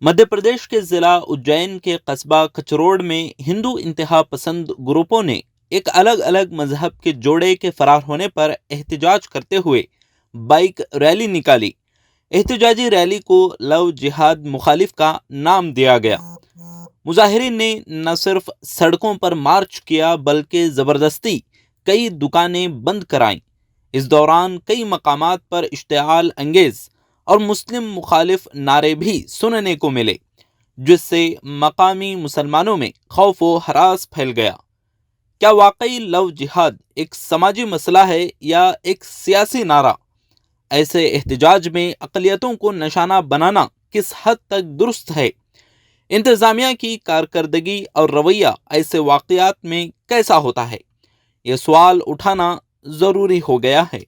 मध्य प्रदेश के जिला उज्जैन के कस्बा कचरोड़ में हिंदू इंतहा पसंद ग्रुपों ने एक अलग अलग मजहब के जोड़े के फरार होने पर एहतजाज करते हुए बाइक रैली निकाली। एहतजाजी रैली को लव जिहाद मुखालिफ का नाम दिया गया। मुजाहिरीन ने न सिर्फ सड़कों पर मार्च किया बल्कि जबरदस्ती कई दुकानें बंद कराईं। इस दौरान कई मकामात पर इश्तिआल अंगेज और मुस्लिम मुखालिफ नारे भी सुनने को मिले, जिससे मकामी मुसलमानों में खौफ व हरास फैल गया। क्या वाकई लव जिहाद एक समाजी मसला है या एक सियासी नारा? ऐसे एहतजाज में अक़लियतों को निशाना बनाना किस हद तक दुरुस्त है? इंतजामिया की कारकर्दगी और रवैया ऐसे वाक़यात में कैसा होता है? ये सवाल उठाना ज़रूरी हो गया है।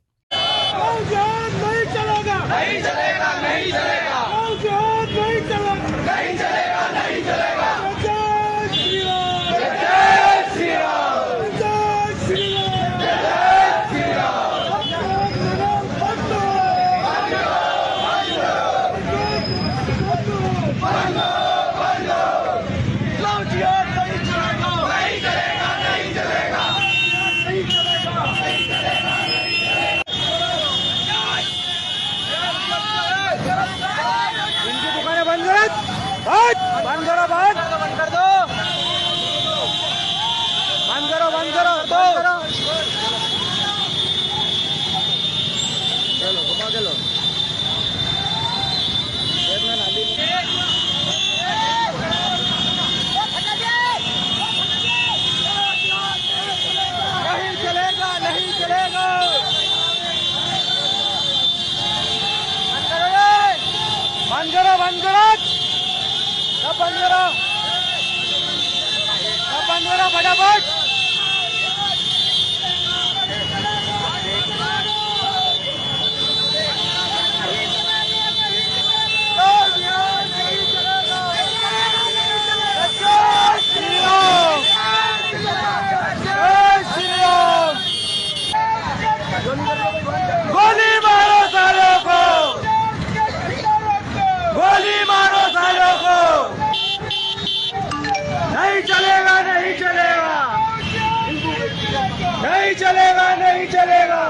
बंद करो, बंद कर दो, बंद करो, बंद करो, चलो घुमा के लो। नहीं चलेगा, नहीं चलेगा, बंद करो, बंद करो, सब बंद करो, सब बंद करो फटाफट। गोली मारो सालों को, गोली मारो सालों को। नहीं चलेगा, नहीं चलेगा, नहीं चलेगा, नहीं चलेगा,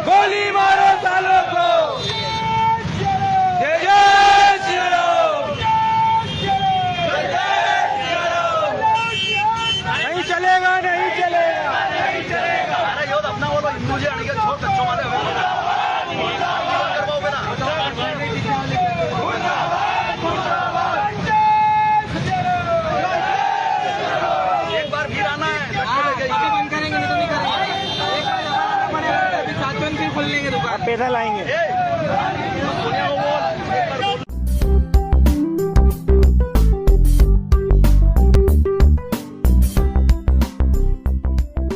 गोली मारो सालों को। जय जय श्री राम, नहीं चलेगा, नहीं चलेगा, नहीं चलेगा। अरे यो अपना वो मुझे अड़िया छोड़ कच्चों वाले पैसा लाएंगे।